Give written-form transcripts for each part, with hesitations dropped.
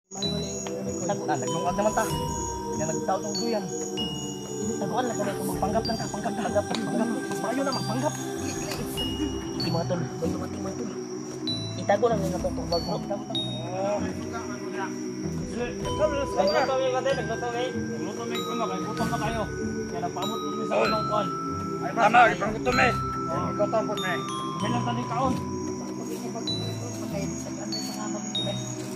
Naglungag naman ta. Nagtaot ng duyan. Taguan lang kami kung magpanggap lang ka. Panggap. Mas mayo na magpanggap. Hindi mga tol. Kung dumating mga tol. Itago lang yung natutubag bro. Nagluto may kate, nagluto may kuma, kaya gutom na kayo. Kaya nagpaamot mo sa unang kuhan. Tama, ibang gutom eh. Gutom po na eh. Kailan tani kaon?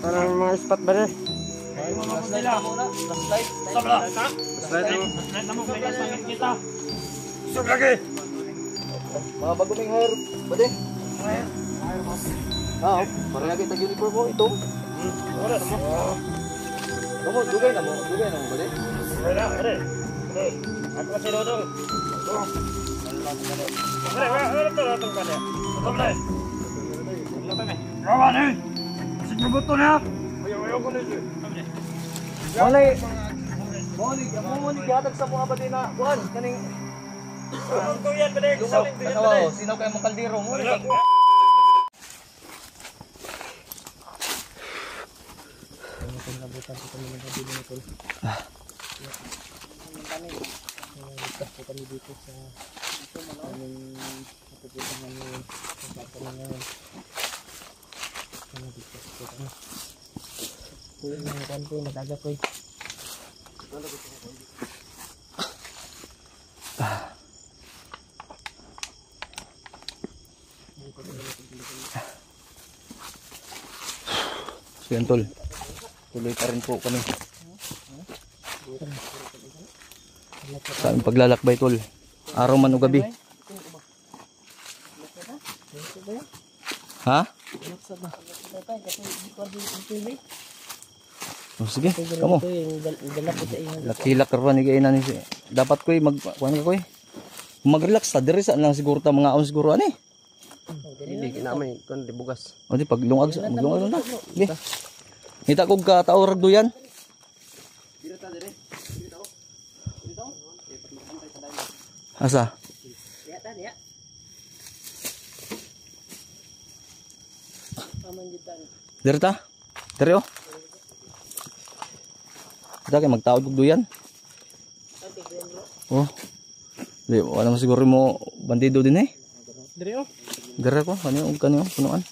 Parang mga spot ba rin? Flashlight na muna. Flashlight. Sabla! Flashlight na mo, kaya sangit kita. Sub lagi! Mga baguming hair. Bade? Hair mas. Para lagi tag-uniform mo ito. Wala na mo. Dugay na mo. Bade? Wala, pare. Ako kasi Dodong. Pare, wala ito pare. Sabla! Rawan eh! Kasi mabuto na! Ayaw ko na ito. Muli gihatag sa mga bade na kuan kaning Ito yan, pare. sino kay mong kaldero mo? Nabutan ko kami ng kabili nito. Tapos kami dito sa aming napupunta ngayon. Sa ngayon. Kami dito sa kanya. Kuya, nangyayari ko yung nag-aga ko eh. So yan tol. Tuloy pa rin po kami sa aming paglalakbay tol. Araw man o gabi. Ha? Oh, sige, kamo. Lakilak karon ni kainan ni. Dapat ko mag-relax ta diri sa lang siguro ta mga aon siguro ani. Hindi kinamay kon di bugas. O di maglungag na. Sige. Kita kog ka taorag duyan. Asa? Diri ta? Diri oh. Kita kay magtaod kog duyan. Oh. Di wala mo siguro mo bandido din eh. Diri oh. Diri ko kanyo punuan.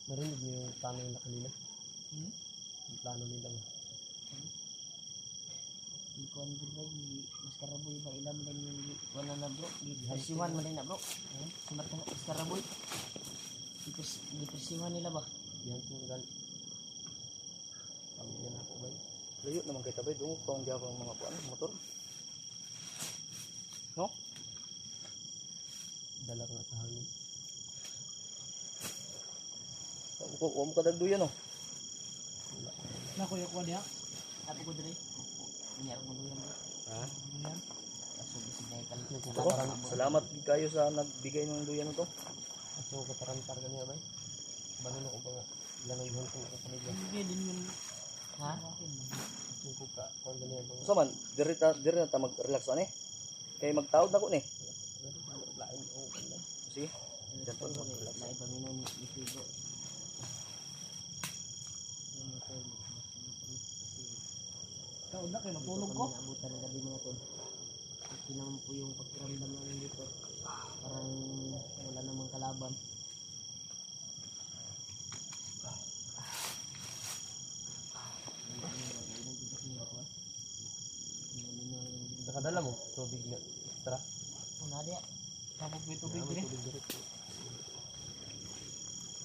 Narinig niyo yung plano nila kanina? Yung plano nila mo? Ikuan din ba mas karaboy ba ilam din yung ikuan na bro? Dipresiwan mo din na bro? Sumat na mas karaboy? Dipresiwan nila ba? Yan kung gal. Pamilya na ako ba? Layo naman kay tabay dungo pa hindi ako mga kuan motor. No? Dala ko na sa hangin. Wa mo kadagduyan oh. Na kuya ko niya. Apo ko dire. Niya mo duyan bro. Ha? Duyan. Kaso bisinay kan. Salamat kayo sa nagbigay ng duyan to. Aso ko tarantar kaniya ba? Banon ko ba nga? Ilang ang ihon ko sa pamilya. Hindi din man. Ha? Aso ko ka kon kaniya ba? So man, diri na ta mag-relax ani. Kay magtaod na ko ni. Lain ko kanila. Sige. Dapat na iba minon ito bro. Taod na kay matulog ko. Abutan ng gabi mga tol. Kinam po yung pagkiramdam namin dito. Parang wala namang kalaban. Nakadala mo tubig na extra. Una dia. Tapos may tubig din.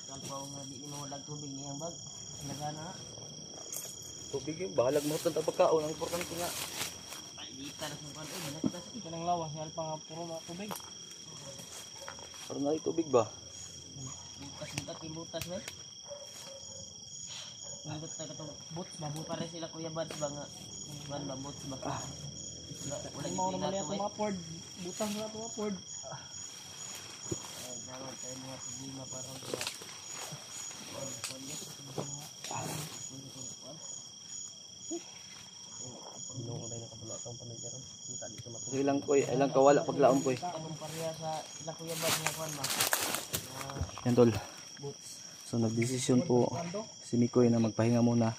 Kalpaw nga di mo walang tubig niyang bag. Nagana. Tubig yung bahalag mo ito pagkaon. Ang importante nga. Dita na sumpan. Binatas. Ito ng lawas. Yan pa nga puro mga tubig. Parang nga tubig ba? Butas-butas yung butas ba? Yung butas na katong boots ba? Pare sila Kuya Bads ba nga? Ban ba boots ba? Wala Ang mga yung naman yan pinato mga Ford. Butang na ito mga Ford. Dapat tayo mga problema parang kaya. Hindi ko tayo nakabula itong pamilyaran. Kita dito matulog. Ilang kawala paglaon koy. Anong pareha sa sila Kuya Bads nga kwan ba? Yan tol. So nagdesisyon po si Mikoy na magpahinga muna.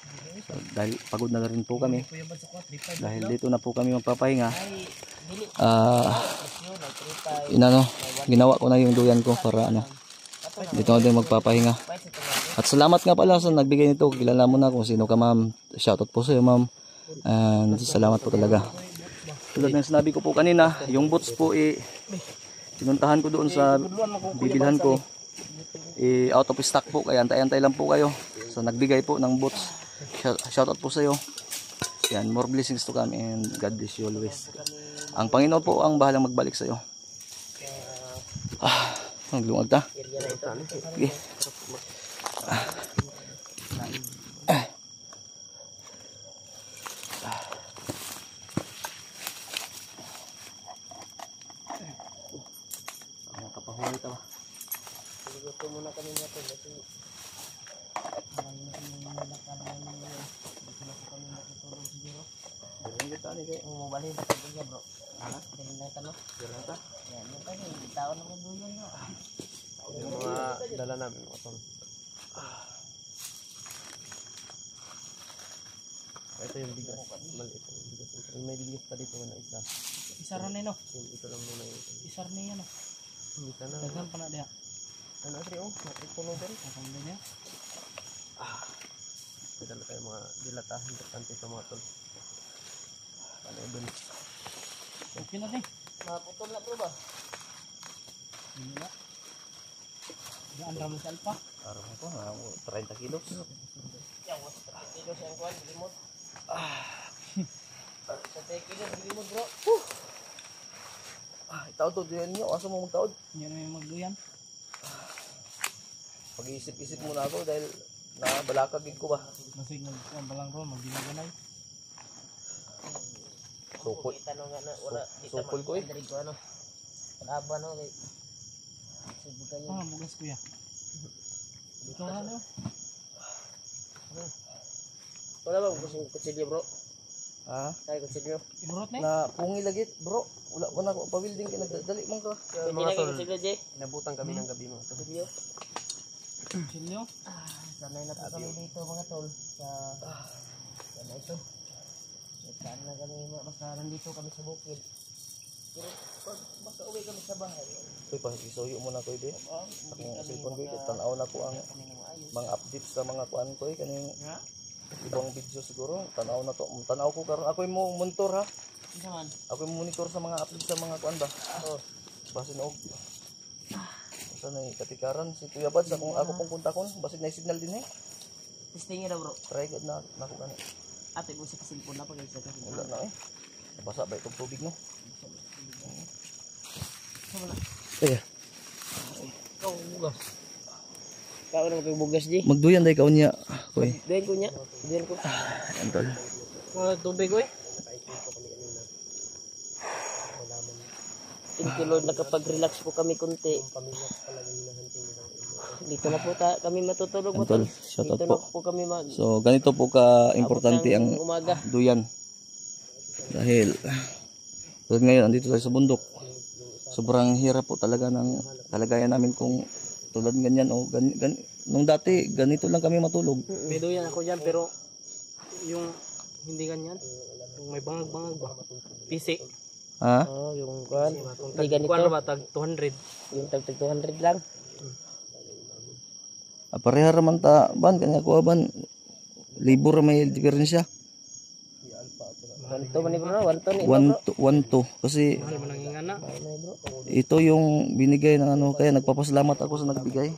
So, dahil pagod na rin po kami. Kuya Bads ako, 3-5. Dahil dito na po kami magpapahinga. Ay, dili. Ah, Yun, ay 3-5. ginawa ko na yung duyan ko para dito na din magpapahinga. At salamat nga pala sa nagbigay nito. Kilala mo na kung sino ka ma'am. Shoutout po sa iyo ma'am. And salamat po talaga. Tulad ng sinabi ko po kanina, yung boots po pinuntahan ko doon sa bibilhan ko. Out of stock po, kaya antay-antay lang po kayo. So nagbigay po ng boots. Shoutout po sa iyo. Yan, more blessings to come and God bless you always. Ang Panginoon po ang bahalang magbalik sa iyo. Naglungag ta. Okay. Kapahuli ta ba? Gusto muna kami natin kasi marami na kami nilakad ngayon. Dito na po kami matutulog siguro. Diyan kita ni kay. Umubalhin sa pagkakya bro. Galing na tanong. Diyan ta. Yan, yung kasi taon na kaduyan na. Yung mga dala namin mga tol. Ito yung bigas. Maliit yung bigas. May bigas pa dito na isa. Isa rin no? Ito lang muna yung Isa rin yan no? Ito na. Daghan pa na diya. Ano ito yung matutulog din? Kakang din niya. Dala tayo mga dilatahan. Importante sa mga tol. Paano yung dun? Okay na din. Maputol na bro ba? Hindi na. Diyan ramo sa alpa. Araw ko na 30 kilos. Yan, was 30 kilos ang kuhan. Limot. Sa 30 kilos, limot bro. Itaod to diyan niyo, asa mo magtaod? Yan na yung magduyan. Pag-iisip-isip muna ako dahil nabalakagin ko ba. Masig nagkuhan balang ron, magdinaganay. Sukol. Tanong nga na, wala. Sukol ko eh. Ko ano. Palaba no, kay. Sibukan yun. Ah, bugas kuya. Ikaw na no? Wala ba gusto ng kutsilyo bro? Ha? Kaya kutsilyo. Iburot na eh? Na pungi lagi, bro. Wala ko na ako pa-building kay nagdali man ka. Hindi na kayo kutsilyo, Jay. Inabutan kami ng gabi mga tol. Kutsilyo. Kutsilyo? Sanay na po kami dito mga tol. Sana ito. Saan na kami, basta nandito kami sa bukid. Pero pag basta uwi kami sa bahay. Uy, pakisuyo mo na ko ide. Ang cellphone ko, tanaw na ko ang mga updates sa mga kuan ko kaning ibang video siguro. Tanaw na to. Tanaw ko karon ako mo monitor ha. Saan? Ako mo monitor sa mga updates sa mga kuan ba. Basin og sana katikaran si Kuya Bads akong ako pong kontakon basin na signal din eh. Testing na bro. Try gud na nako gani. Ate mo sa cellphone na pag isa kasi. Wala na eh. Basa ba itong tubig no? Kaya. Ikaw bugas. Ikaw na magbugas di. Magduyan day ka unya. Koy. Diyan ko niya. Diyan ko. Antol. Tubig ko eh. Thank you Lord, nakapag-relax po kami kunti. Dito na po kami matutulog mo Antol, tol. shoutout Dito po. na po kami mag So ganito po ka importante abot ng ang umaga. duyan. Dahil tulad ngayon andito tayo sa bundok. Sobrang hirap po talaga ng kalagayan namin kung tulad ganyan o nung dati ganito lang kami matulog. May duyan ako dyan pero yung hindi ganyan. Yung may bangag-bangag ba? Pisik. Ha? Oh, yung kuan. Hindi ganito. Kuan ba tag 200? Yung tag 200 lang. Pareha raman ta ban kanya ko ban libur may diferensya. 1 to man bro, 1 to ni 1 to kasi mahal man ang ingana. ito yung binigay ng ano kaya nagpapasalamat ako sa nagbigay.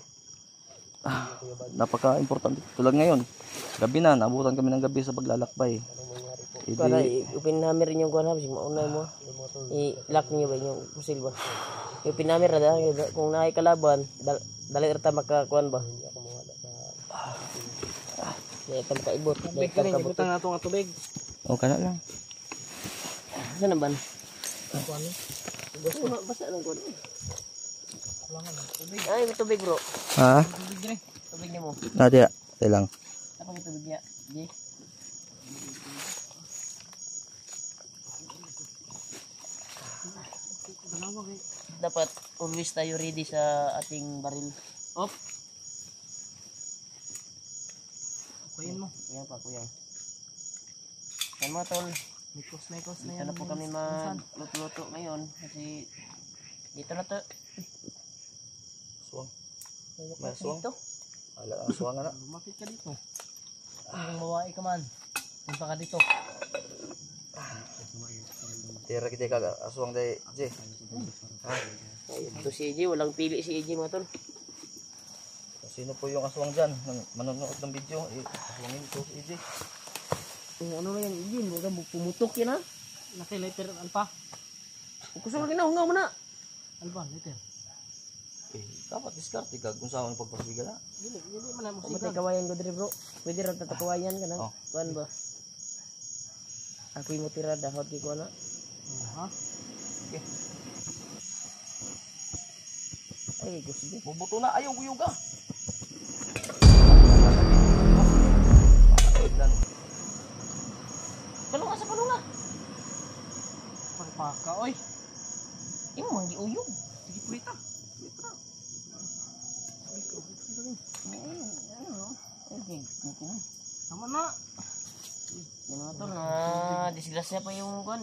Napaka-importante. Tulad ngayon, gabi na, nabutan kami ng gabi sa paglalakbay. Para Hindi, upin namin rin yung kuhan ha, maunay mo. I-lock niyo ba yung pusil ba? Upin namin rin ha, kung nakikalaban, dali rata makakuhan ba? Dali rata makaibot. Dali rata makabuto. Ibutang nato nga tubig. o kana lang. Saan na ba? Basta lang kuhan. Ay, may tubig bro. Ha? Tubig din eh. Tubig niyo mo. Nadia, tayo lang. Apa yung tubig niya? Di? Dapat always tayo ready sa ating baril. Op! Kuyan mo. Kuyan pa, kuyan. Yan mga tol. Mikos Dito na po kami mag-luto ngayon kasi dito na to. Suwang. May dito. Ala, ang suwang na. Lumapit ka dito. Ang bawae ka man. Punta ka dito. Tira kita ka aswang day, J. Ay, ito si EJ. Walang pili si EJ mga tol. Sino po yung aswang dyan? Manonood ng video, aswangin ko si EJ. Ano na yan EJ? Huwag kang pumutok yan ha. Naki-letter alpa. Gusto mo ginahungaw mo na. Alpa, letter. Dapat diskarte ka kung saan ang pagpasiga na. Dili man na mo Kamatay kawayan ko diri bro. Pwede rin tatakawayan ka na. Oh. Kuan ba? Ako yung tira dahot di ko na. Ha? Ay, gusto di. Bubuto na, ayaw guyog ka. Palunga sa palunga. Pagpaka, oy. Imo mang giuyog. Sige, pulita. Tama na. Yan mga tol, na disgrasya pa yung kuan.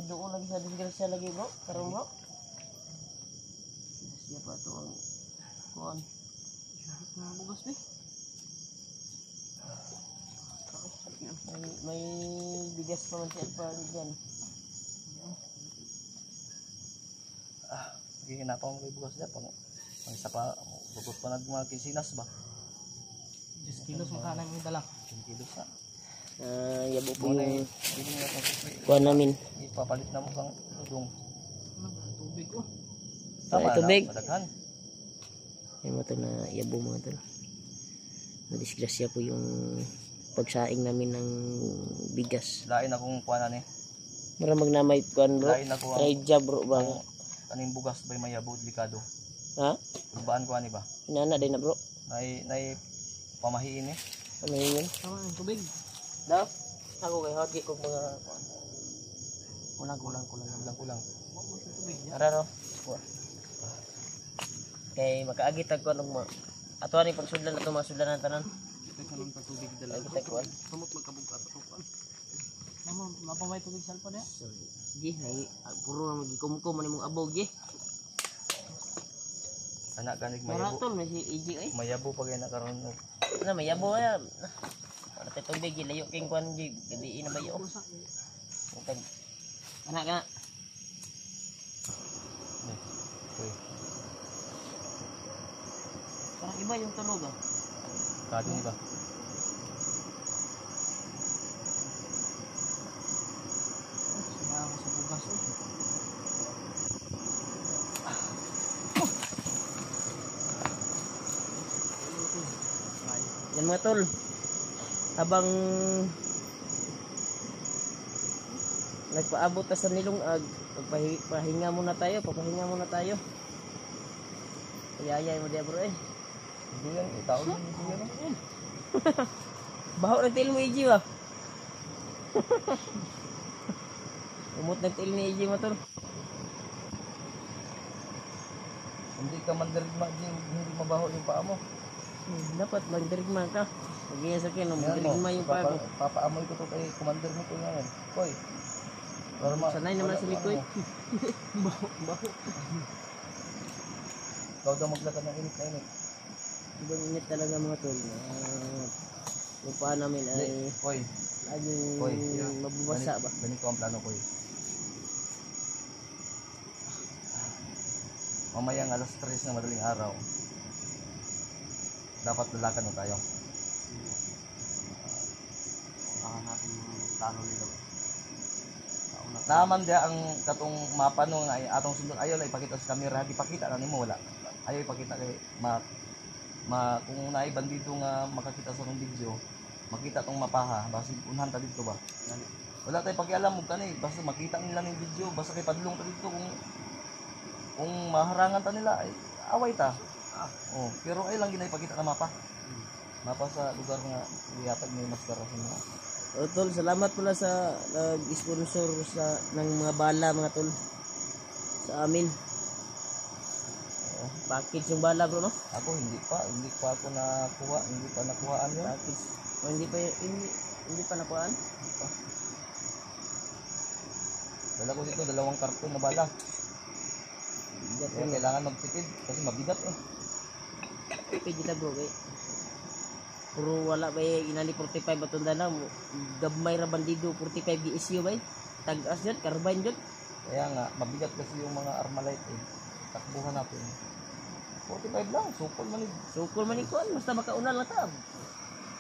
Doon lagi sa disgrasya lagi bro. Karon bro. Disgrasya pa to ang kuan. Bugas ni. May bigas pa man si Alpa dyan. Hihinapan mo kay bukas niya. Pang isa pa, bukod pa mga kisinas ba? 10 kilos mo ka namin dala. 10 kilos na. Yabo po Muna yung hindi mo na kuan namin. ipapalit na mo kang udong. Tubig, oh. Ay, tubig. Madaghan. Ay mo to na yabo mga tol. Nadisgrasya po yung pagsaing namin ng bigas. Lain akong kuanan eh. Maramag na may kuan bro. Lain ako Try job bro ba? kaning bugas bay mayabo delikado. Ha? Urbaan ko ani ba? Inana din na bro. Nay pamahiin eh. Ano yun? Tama ang tubig. Daw? Ako kay hotgi kong mga kulang. Kulang. Tubig. Araro. Kay makaagit ako nung ato ani pagsudlan ato mga sudlanan tanan. Ito kanang tubig dala. Kita ko. Kamot magkabugat ato kan. Mama, mapamay tubig sa alpa niya. Gi, ay puro na magikumkum man imong abog gi. Anak kanig Mara mayabo. tol may si EJ ay. Mayabo pa kay nakaroon og Na may yabo ya. Ano tay tubig gi layo king kwan gi gabi na bayo. Utag. Anak ka. Uy, Parang iba yung tunog ah. kadi ni ba? Sina ako sa bugas, oh. Yan mga tol. Habang nagpaabot ta sa nilungag, papahinga muna tayo, Ayayay mo diya bro eh. Hindi yan, itaw din hindi yan. Baho ng tail mo EJ ba? Umot ng tail ni EJ mo tol. Hindi ka mandirigma, hindi mabaho yung paa mo. Dapat magdirigma ka. Pag-iya sa akin, Yan mo, magdirigma yung paa ko. papaamoy ko to kay commander mo ko ngayon. Koy. Sanay naman sa likoy. Baho. Ikaw daw maglakad ng init na init. Ibang init talaga mga tol. Yung paa namin ay Koy, laging Hoy, mababasa ba? ganito ang plano ko eh. Mamayang alas 3 na madaling araw. dapat lalakan na tayo. natin yung plano nila. Naman dia ang katong mapa nung ay atong sundon ayo lang ipakita sa camera, di pakita na nimo wala. Ayo ipakita kay kung naay bandido nga makakita sa tong video, makita tong mapaha, basta unhan ta dito ba. Wala tay pakialam mo kani, basta makita nila ning video, basta kay padlong ta dito kung maharangan ta nila ay away ta. Oh, pero ay lang ginay pakita na mapa. Mapa sa lugar nga iyatag may maskara sa mga. Tol, salamat pala sa nag-sponsor ng mga bala mga tol sa amin. Package yung bala bro no? Ako hindi pa ako nakuha, hindi pa nakuhaan yun. Package. O, hindi pa nakuhaan? Dala ko dito 2 karton na bala. Bigat Kaya yun. kailangan magtipid kasi mabigat eh. Pwede na bro kay. Puro wala ba inani 45 batunda na gabmay ra bandido 45 GSU ba? Tag-as yun, carbine yun. Kaya nga mabigat kasi yung mga Armalite eh. Takbuhan natin. 45 lang, sukol man eh. Sukol man ikuan, basta makauna lang ta.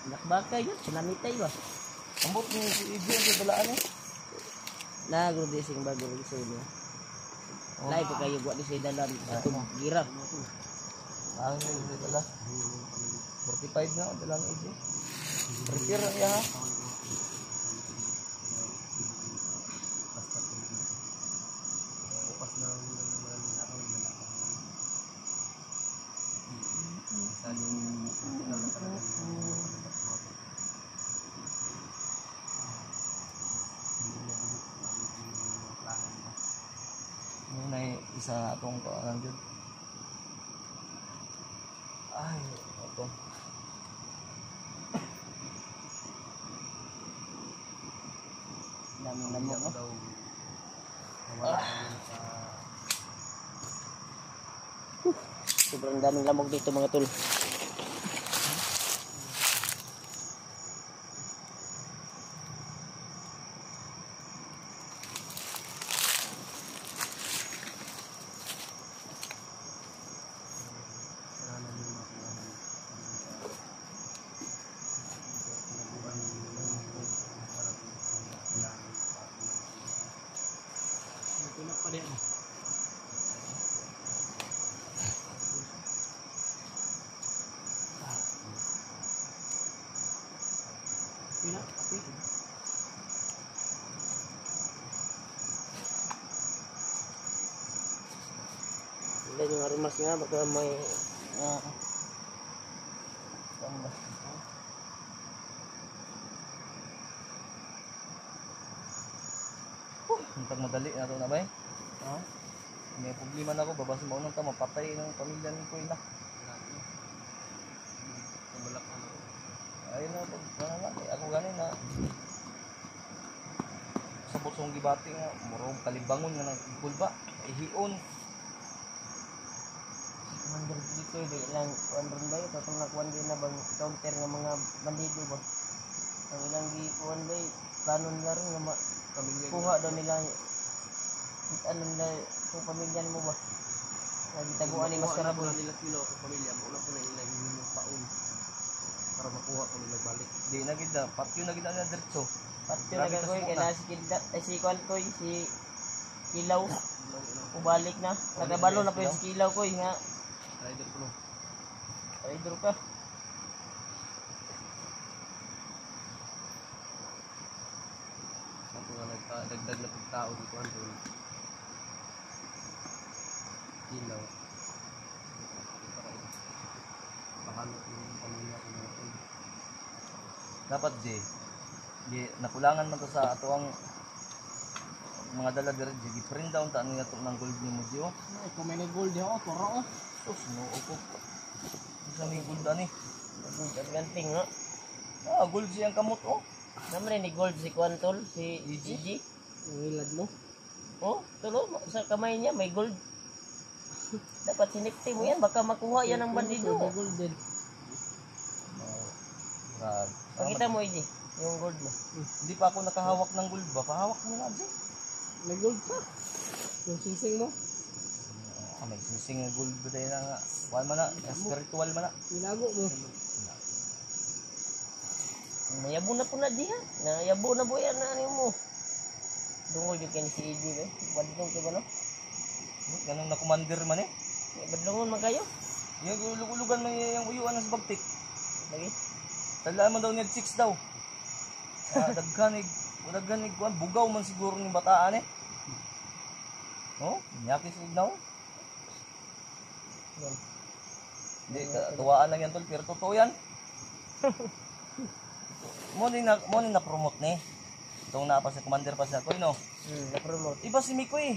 Nakbakay yun, sinanitay ba? Ambot ni si Igor sa dalaan eh. Nagro-dressing bago rin sa inyo. Live pa kayo buat di sa dalam atong gira. Ang hindi dala. 45 na ang dalang Igor. Retire niya ha. Bukas na maraming araw na isa yung Yun ay isa atong paanan dyan. Ay, ito. Daming lamok no. daw nawala sa Sobrang daming lamok dito mga tol. Wala yung arimas nga baka may Hintag madali na ito na ba eh? Ha? May problema na ako, babasa mo nang ta, mapatay ng pamilya ni Kuya na. Ayun na, ako ganin na sa butong gibati nga, murong kalibangon nga ng kulba, ihion. Commander dito ilang kuan rin ba ito itong nakuan din na bang counter ng mga bandido ba? Ang ilang di kuan ba plano nila rin nga kuha daw nila ano nila kung pamilya mo ba? Nagitaguan ni Maskara po boy. nila kilo sa pamilya mo una po na ilang yung paon para makuha ko nila balik. Di na gid patyo na gid na diretso. Patyo na gagoy kay na si Kinda si kuan ko si Kilaw ubalik na nagabalo na po yung si Kilaw ko nga Rider ko no. rider ka. Ako nga nagdagdag na pagtao dito andun. Ilaw. Pahalot yung pamilya ko natin. Dapat di nakulangan man to sa ato ang mga dala diri di print down ta ano yato ng gold ni mo dio. Ay, kung may gold di ako, turo oh. Sus no upo. Sa may gold ani. Ang ganting nga. Gold siyang kamot oh. Naman ni gold si kuan tol si Gigi. Ang ilad mo. Oh, tulo sa kamay niya may gold. Dapat sinikti mo yan baka makuha yan ng bandido. Gold din. Brad. Pakita mo Gigi yung gold mo. Hindi pa ako nakahawak ng gold ba? Pahawak mo na, Jay. May gold pa. Yung sising mo. May sising nga gold ba tayo na nga. Kuhan man na, spiritual man na. Tinago mo. Nayabo na po na diha. Nayabo na po yan na ano mo. Dungol yung kan si EJ eh. Badlong ka ba no? Ganun na commander man eh. Badlongon man kayo. Yung ululugan man yung uyuan sa bagtik. Lagi. Tadlaan man daw niya 6 daw. Dagkanig kuhan. Bugaw man siguro ng bataan eh. Oh, nyakis ignaw. Yan. Hindi, tuwaan lang yan tol, pero totoo yan. Mo ni na promote ni. Itong napa sa commander pa sa Koy no. Na-promote. Iba si Mikoy.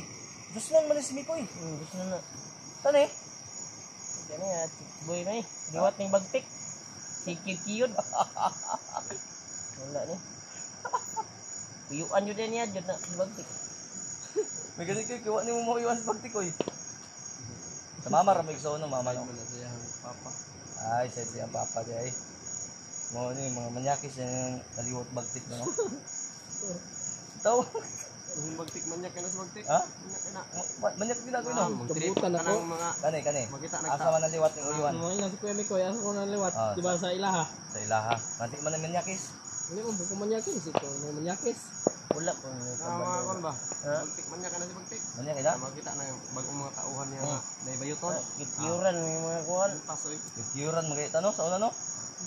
Gusto man man si Mikoy. Gusto na. Tani. Yan eh, boy na eh. Diwat ng bagtik. Si Kiyod. Wala ni. Uyuan yun din yan, yun na bagtik. May ganit koy, kiwa ni mo mo iwan sa bagtikoy. Sa mama ra may gusto no, mama no. Papa. Ay, siya ang papa di ay. Mo ni mga manyakis yung kaliwat bagtik no. Taw. Kung bagtik manyak ka na sa bagtik. Ha? Manyak ka na. Manyak din ako no. Kabutan ako. Mga Kani. magkita Asa man ang liwat ng uyuan. Ano nga si Kuya Mikoy, asa ko na liwat. Ah, Diba sa ilaha? Sa ilaha. Nanti man ang manyakis. Hindi mo buko manyakis. Ito, may manyakis. Wala po. mga kon ba? Ha? Bagtik manyak ka na sa bagtik. Manyak ida. Magkita na yung bagong mga tauhan niya nga. May bayuton. Kikyuran yung mga kuhan. Pasoy. Kikiuran magayta no sa una no.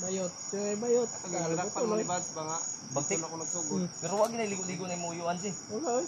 Bayot. Yung bayot. Pag naglapan mo ni Bads ba nga. Bagtik. Doon ako nagsugod. Pero wag na ligo-ligo na yung uyuan si. Wala eh.